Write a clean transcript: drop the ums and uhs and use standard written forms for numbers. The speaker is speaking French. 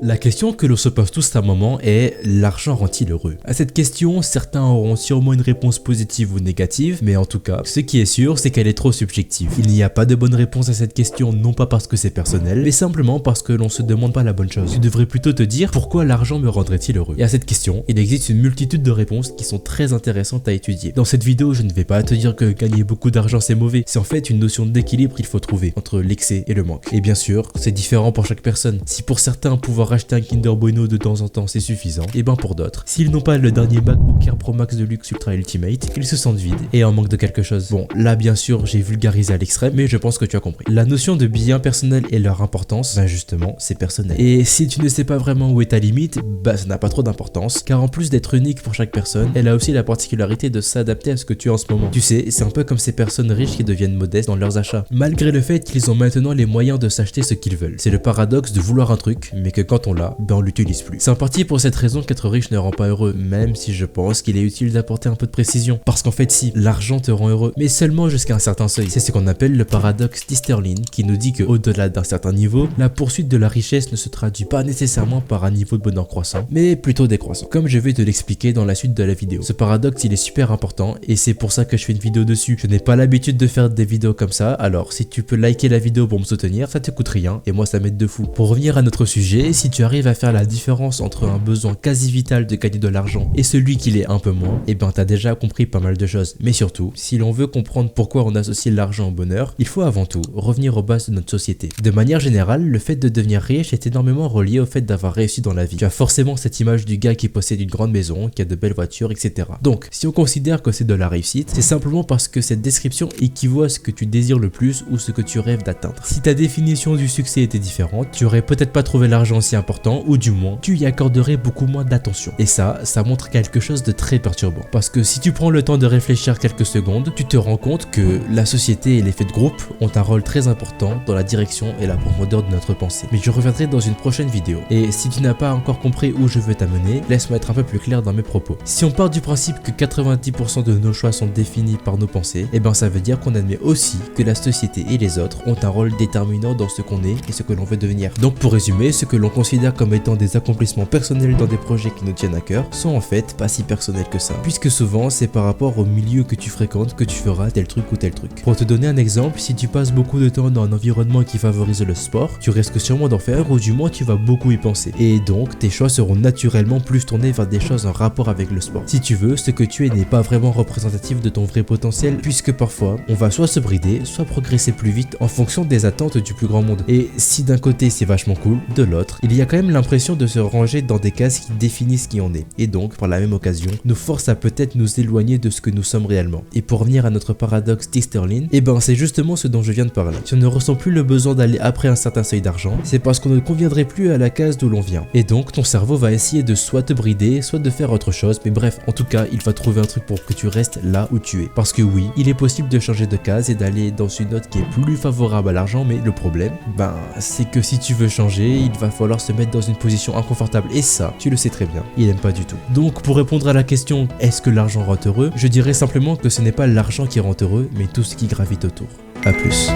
La question que l'on se pose tous à un moment est: l'argent rend-il heureux? À cette question, certains auront sûrement une réponse positive ou négative, mais en tout cas, ce qui est sûr, c'est qu'elle est trop subjective. Il n'y a pas de bonne réponse à cette question, non pas parce que c'est personnel, mais simplement parce que l'on se demande pas la bonne chose. Tu devrais plutôt te dire: pourquoi l'argent me rendrait-il heureux? Et à cette question, il existe une multitude de réponses qui sont très intéressantes à étudier. Dans cette vidéo, je ne vais pas te dire que gagner beaucoup d'argent c'est mauvais, c'est en fait une notion d'équilibre qu'il faut trouver entre l'excès et le manque. Et bien sûr, c'est différent pour chaque personne. Si pour certains, pouvoir acheter un Kinder Bueno de temps en temps c'est suffisant, et ben pour d'autres, s'ils n'ont pas le dernier MacBook Air Pro Max de luxe Ultra Ultimate, ils se sentent vides et en manque de quelque chose. Bon, là bien sûr j'ai vulgarisé à l'extrême, mais je pense que tu as compris. La notion de biens personnels et leur importance, ben justement c'est personnel. Et si tu ne sais pas vraiment où est ta limite, bah ça n'a pas trop d'importance, car en plus d'être unique pour chaque personne, elle a aussi la particularité de s'adapter à ce que tu as en ce moment. Tu sais, c'est un peu comme ces personnes riches qui deviennent modestes dans leurs achats, malgré le fait qu'ils ont maintenant les moyens de s'acheter ce qu'ils veulent. C'est le paradoxe de vouloir un truc, mais que quand on l'a, ben on l'utilise plus. C'est en partie pour cette raison qu'être riche ne rend pas heureux, même si je pense qu'il est utile d'apporter un peu de précision. Parce qu'en fait si, l'argent te rend heureux, mais seulement jusqu'à un certain seuil. C'est ce qu'on appelle le paradoxe d'Easterlin, qui nous dit que au-delà d'un certain niveau, la poursuite de la richesse ne se traduit pas nécessairement par un niveau de bonheur croissant, mais plutôt décroissant. Comme je vais te l'expliquer dans la suite de la vidéo. Ce paradoxe il est super important et c'est pour ça que je fais une vidéo dessus. Je n'ai pas l'habitude de faire des vidéos comme ça, alors si tu peux liker la vidéo pour me soutenir, ça te coûte rien et moi ça m'aide de fou. Pour revenir à notre sujet, si tu arrives à faire la différence entre un besoin quasi vital de gagner de l'argent et celui qui l'est un peu moins, et ben t'as déjà compris pas mal de choses. Mais surtout, si l'on veut comprendre pourquoi on associe l'argent au bonheur, il faut avant tout revenir aux bases de notre société. De manière générale, le fait de devenir riche est énormément relié au fait d'avoir réussi dans la vie. Tu as forcément cette image du gars qui possède une grande maison, qui a de belles voitures, etc. Donc, si on considère que c'est de la réussite, c'est simplement parce que cette description équivaut à ce que tu désires le plus ou ce que tu rêves d'atteindre. Si ta définition du succès était différente, tu aurais peut-être pas trouvé l'argent si important, ou du moins, tu y accorderais beaucoup moins d'attention. Et ça montre quelque chose de très perturbant. Parce que si tu prends le temps de réfléchir quelques secondes, tu te rends compte que la société et l'effet de groupe ont un rôle très important dans la direction et la profondeur de notre pensée. Mais je reviendrai dans une prochaine vidéo. Et si tu n'as pas encore compris où je veux t'amener, laisse-moi être un peu plus clair dans mes propos. Si on part du principe que 90% de nos choix sont définis par nos pensées, et ben ça veut dire qu'on admet aussi que la société et les autres ont un rôle déterminant dans ce qu'on est et ce que l'on veut devenir. Donc pour résumer, ce que l'on considère comme étant des accomplissements personnels dans des projets qui nous tiennent à cœur sont en fait pas si personnels que ça, puisque souvent c'est par rapport au milieu que tu fréquentes que tu feras tel truc ou tel truc. Pour te donner un exemple, si tu passes beaucoup de temps dans un environnement qui favorise le sport, tu risques sûrement d'en faire ou du moins tu vas beaucoup y penser. Et donc tes choix seront naturellement plus tournés vers des choses en rapport avec le sport. Si tu veux, ce que tu es n'est pas vraiment représentatif de ton vrai potentiel, puisque parfois on va soit se brider, soit progresser plus vite en fonction des attentes du plus grand monde. Et si d'un côté c'est vachement cool, de l'autre, il y a quand même l'impression de se ranger dans des cases qui définissent qui on est, et donc par la même occasion nous force à peut-être nous éloigner de ce que nous sommes réellement. Et pour revenir à notre paradoxe d'Easterlin, et ben c'est justement ce dont je viens de parler. Si on ne ressent plus le besoin d'aller après un certain seuil d'argent, c'est parce qu'on ne conviendrait plus à la case d'où l'on vient. Et donc ton cerveau va essayer de soit te brider, soit de faire autre chose, mais bref, en tout cas il va trouver un truc pour que tu restes là où tu es. Parce que oui, il est possible de changer de case et d'aller dans une autre qui est plus favorable à l'argent, mais le problème, ben c'est que si tu veux changer, il va falloir se mettre dans une position inconfortable, et ça, tu le sais très bien, il aime pas du tout. Donc pour répondre à la question est-ce que l'argent rend heureux, je dirais simplement que ce n'est pas l'argent qui rend heureux, mais tout ce qui gravite autour. A plus.